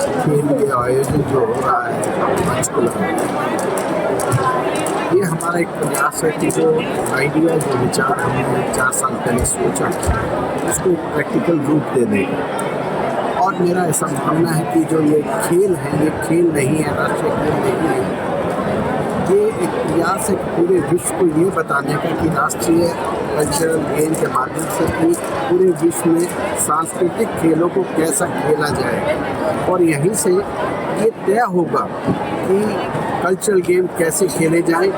खेल के आयोजन जो हो रहा है पंचकुला में, ये हमारा एक प्रयास है कि जो आइडिया जो विचार हमने 4 साल पहले सोचा उसको एक प्रैक्टिकल रूप दे दें। और मेरा ऐसा मानना है कि जो ये खेल है, ये खेल नहीं है, राष्ट्रीय खेल नहीं है, ये एक प्रयास है पूरे विश्व को ये बताने का कि राष्ट्रीय कल्चरल गेम के माध्यम से कि पूरे विश्व में सांस्कृतिक खेलों को कैसा खेला जाए। और यहीं से ये तय होगा कि कल्चरल गेम कैसे खेले जाएं,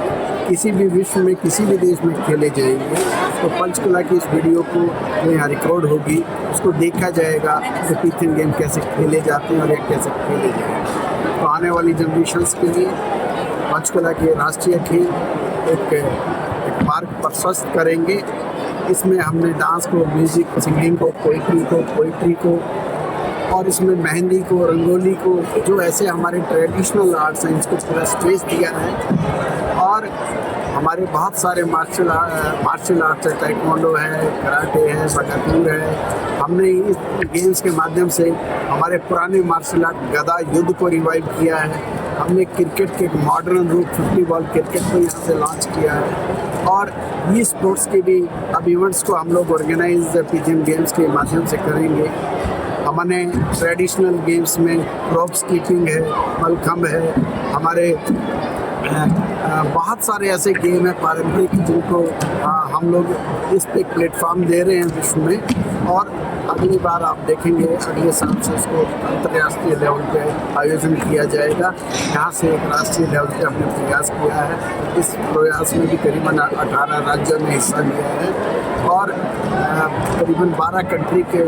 किसी भी विश्व में किसी भी देश में खेले जाएंगे। तो पंचकुला की इस वीडियो को जो यहाँ रिकॉर्ड होगी उसको देखा जाएगा कि पीथियन गेम कैसे खेले जाते हैं और ये कैसे खेले जाएंगे। तो आने वाली जनरेशन्स के लिए पंचकुला के राष्ट्रीय खेल एक मार्ग प्रशस्त करेंगे। इसमें हमने डांस को, म्यूज़िक, सिंगिंग को, पोइट्री को और इसमें मेहंदी को, रंगोली को, जो ऐसे हमारे ट्रेडिशनल आर्ट्स हैं, इसको पूरा स्टेज दिया है। और हमारे बहुत सारे मार्शल आर्ट्स है, ताइक्वांडो है, कराटे है, बगातूर है। हमने इस गेम्स के माध्यम से हमारे पुराने मार्शल आर्ट गदा युद्ध को रिवाइव किया है। हमने क्रिकेट के मॉडर्न रूप 50 बॉल क्रिकेट को यहाँ से लॉन्च किया है। और ई स्पोर्ट्स के भी अब इवेंट्स को हम लोग ऑर्गेनाइज पीथियन गेम्स के माध्यम से करेंगे। हमने ट्रेडिशनल गेम्स में क्रॉप स्कीपिंग है, मलखम्ब है, हमारे बहुत सारे ऐसे गेम हैं पारंपरिक जिनको हम लोग इस पे प्लेटफॉर्म दे रहे हैं विश्व में। और अगली बार आप देखेंगे अगले साल से इसको अंतर्राष्ट्रीय लेवल पे आयोजन किया जाएगा। यहाँ से एक राष्ट्रीय लेवल पे हमने प्रयास किया है। इस प्रयास में भी करीबन 18 राज्यों ने हिस्सा लिया है और करीबन 12 कंट्री के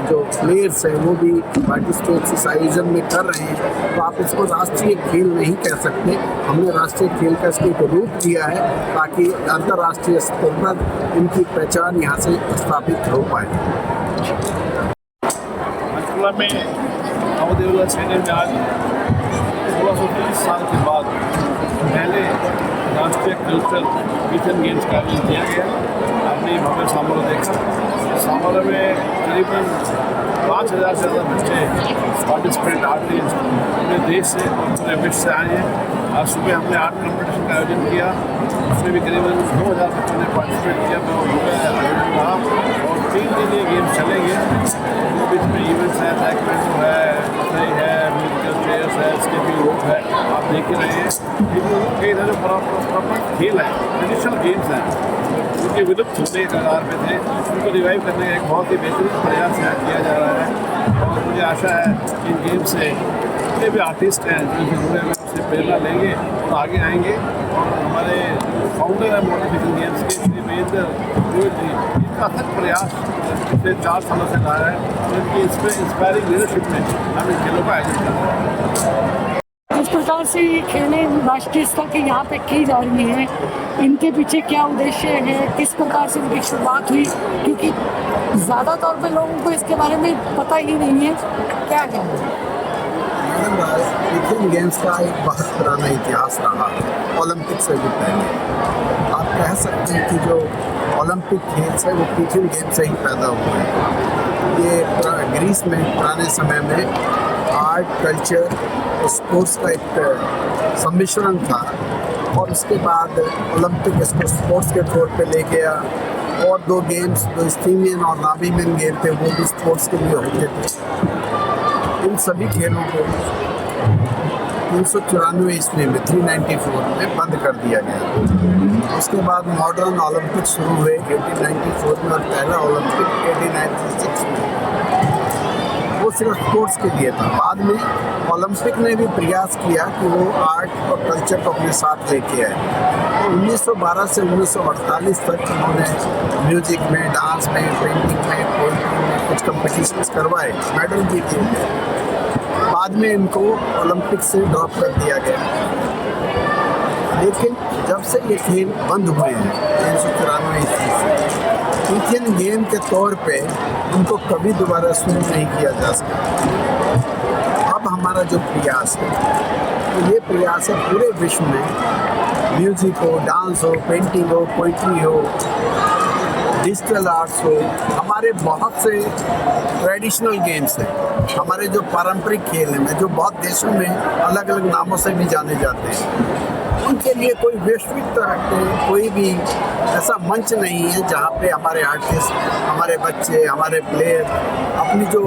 जो प्लेयर्स हैं वो भी पार्टिसिपेट इस आयोजन में कर रहे हैं। तो आप इसको राष्ट्रीय खेल नहीं कह सकते, हमने राष्ट्रीय खेल का इसको एक रूप दिया है ताकि अंतर्राष्ट्रीय स्तर पर इनकी पहचान यहाँ से स्थापित हो पाए। पंचकुला में नवदेवला स्टेडियम में आज 1630 साल के बाद पहले राष्ट्रीय कल्चरल पीथियन गेम्स का आयोजन किया गया। आपने भव्य समारोह देखा। समारोह में करीबन 5000 से ज़्यादा बच्चे पार्टिसिपेंट आर्टिस्ट पूरे देश से और पूरे विश्व से आए हैं। आज सुबह हमने आर्ट कॉम्पिटिशन का आयोजन किया, उसमें भी करीबन 2000 बच्चों ने पार्टिसिपेट किया। तो आयोजन रहा और 3 दिन ये गेम्स चलेंगे। बीच में इवेंट्स हैं, ताइक्वांडो है, म्यूजिकल चेयर्स है, स्केटिंग रोप है, आप देख ही रहे हैं। कई सारे पारंपरिक खेल हैं, ट्रेडिशनल गेम्स हैं, उनके विलुप्त होने के कगार पे थे। उनको रिवाइव करने का एक बहुत ही बेहतरीन प्रयास यहाँ किया जा रहा है। और मुझे आशा है कि इन गेम से जितने भी आर्टिस्ट हैं जो जुड़े हुए उससे प्रेरणा लेंगे और आगे आएंगे। और हमारे फाउंडर हैं मॉडर्न पीथियन गेम्स के श्री महेंद्र गोयल जी, इनका अथक प्रयास पिछले 4 सालों से रहा है। उनकी इंस्पायरिंग लीडरशिप में हम इन खेलों का आयोजन कर रहे हैं। जिस प्रकार से ये खेलें राष्ट्रीय स्तर की यहाँ पे की जा रही हैं, इनके पीछे क्या उद्देश्य है, किस प्रकार से इनकी शुरुआत हुई, क्योंकि ज़्यादा तौर पे लोगों को इसके बारे में पता ही नहीं है क्या है। पीथियन गेम्स का एक बहुत पुराना इतिहास रहा है, ओलंपिक से भी पहले। आप कह सकते हैं कि जो ओलंपिक खेल है वो पीथियन गेम से ही पैदा हुए हैं। ये ग्रीस में पुराने समय में आर्ट, कल्चर, स्पोर्ट्स का एक सम्मिश्रण था और उसके बाद ओलंपिक इसको स्पोर्ट्स के तौर पे ले गया। और 2 गेम्स, जो स्टीमियन और नामीमियन गेम थे, वो भी स्पोर्ट्स के लिए होते थे। इन सभी खेलों को 394 ईस्वी में 394 में बंद कर दिया गया। उसके बाद मॉडर्न ओलंपिक शुरू हुए 1894 में और पहला ओलंपिक 1896 में। वो सिर्फ स्पोर्ट्स के लिए था। बाद में ओलंपिक ने भी प्रयास किया कि वो आर्ट और कल्चर को अपने साथ लेके आए। तो 1912 से 1948 तक उन्होंने म्यूजिक में, डांस में, पेंटिंग में, पोइट्री में कुछ कंपटीशंस करवाए, मेडल भी दिए। बाद में इनको ओलंपिक से ड्रॉप कर दिया गया। लेकिन जब से ये खेल बंद हुए हैं 394 ईस्वी से, पीथियन गेम के तौर पे उनको कभी दोबारा शुरू नहीं किया जा सका। अब हमारा जो प्रयास है, तो ये प्रयास है पूरे विश्व में म्यूजिक हो, डांस हो, पेंटिंग हो, पोइट्री हो, डिजिटल आर्ट्स हो, हमारे बहुत से ट्रेडिशनल गेम्स हैं हमारे जो पारंपरिक खेल हैं जो बहुत देशों में अलग अलग नामों से भी जाने जाते हैं, उनके लिए कोई वैश्विक तरह के कोई भी ऐसा मंच नहीं है जहाँ पे हमारे आर्टिस्ट, हमारे बच्चे, हमारे प्लेयर अपनी जो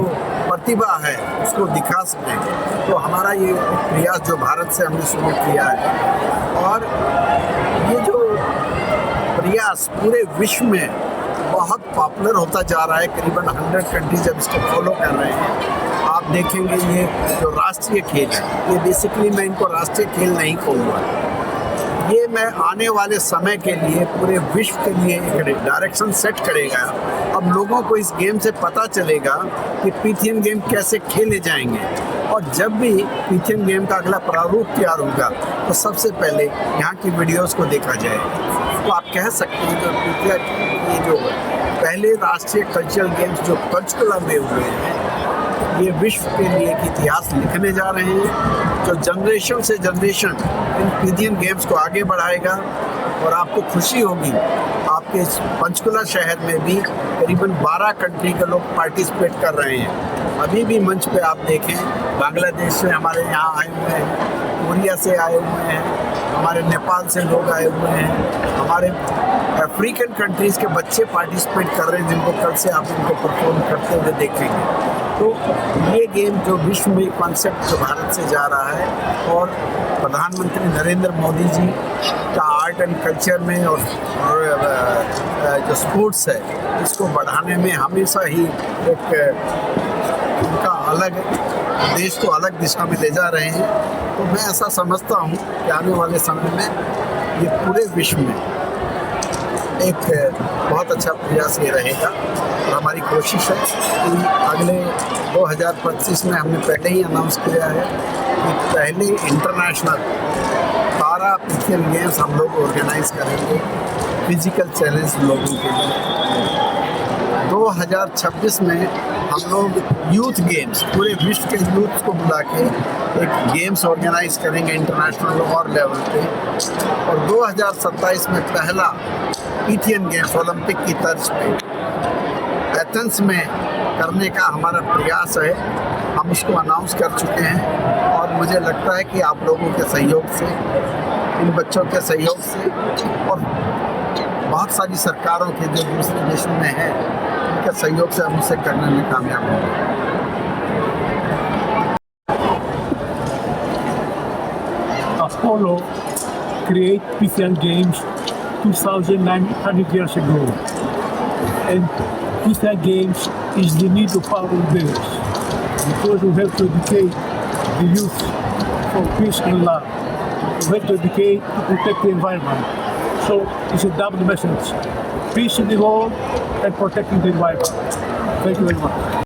प्रतिभा है उसको दिखा सकें। तो हमारा ये प्रयास जो भारत से हमने शुरू किया है, और ये जो प्रयास पूरे विश्व में बहुत पॉपुलर होता जा रहा है। करीबन 100 कंट्रीज अब इसको फॉलो कर रहे हैं। आप देखेंगे ये जो राष्ट्रीय खेल है, ये बेसिकली मैं इनको राष्ट्रीय खेल नहीं कहूँगा, ये मैं आने वाले समय के लिए पूरे विश्व के लिए एक डायरेक्शन सेट करेगा। अब लोगों को इस गेम से पता चलेगा कि पीथियन गेम कैसे खेले जाएंगे, और जब भी पीथियन गेम का अगला प्रारूप तैयार होगा तो सबसे पहले यहाँ की वीडियोस को देखा जाएगा। तो आप कह सकते हैं जो पीथिया ये जो पहले राष्ट्रीय कल्चरल गेम्स जो पंचकुला में हुए हैं, ये विश्व के लिए एक इतिहास लिखने जा रहे हैं जो जनरेशन से जनरेशन इन पीथियन गेम्स को आगे बढ़ाएगा। और आपको खुशी होगी, आपके इस पंचकुला शहर में भी करीबन 12 कंट्री के लोग पार्टिसिपेट कर रहे हैं। अभी भी मंच पे आप देखें, बांग्लादेश से हमारे यहाँ आए हुए हैं, कोरिया से आए हुए हैं, हमारे नेपाल से लोग आए हुए हैं, हमारे अफ्रीकन कंट्रीज़ के बच्चे पार्टिसिपेट कर रहे हैं, जिनको कल से आप इनको परफॉर्म करते हुए देखेंगे। तो ये गेम जो विश्व में कॉन्सेप्ट जो भारत से जा रहा है, और प्रधानमंत्री नरेंद्र मोदी जी का आर्ट एंड कल्चर में और जो स्पोर्ट्स है इसको बढ़ाने में हमेशा ही एक उनका अलग देश को अलग दिशा में ले जा रहे हैं। तो मैं ऐसा समझता हूँ कि आने वाले समय में ये पूरे विश्व में एक बहुत अच्छा प्रयास ये रहेगा। और हमारी कोशिश है कि अगले 2025 में हमने पहले ही अनाउंस किया है कि पहले इंटरनेशनल पारा पीथियन गेम्स हम लोग ऑर्गेनाइज करेंगे फिजिकल चैलेंज लोगों के लिए। 2026 में हम लोग यूथ गेम्स पूरे विश्व के यूथ को बुला के एक गेम्स ऑर्गेनाइज करेंगे इंटरनेशनल और लेवल पे। और 2027 में पहला पीथियन गेम्स ओलंपिक की तर्ज पे एथेंस में करने का हमारा प्रयास है। हम उसको अनाउंस कर चुके हैं, और मुझे लगता है कि आप लोगों के सहयोग से, इन बच्चों के सहयोग से, और बहुत सारी सरकारों के जो दूसरे देशों में हैं उनके सहयोग से हम उसे करने में कामयाब होंगे। Apollo created Pythian Games 2,900 years ago, and Pythian Games is the need of our days, because we have to educate the youth for peace and love. We have to educate to protect the environment. So it's a double message: peace in the world and protecting the environment. Thank you very much.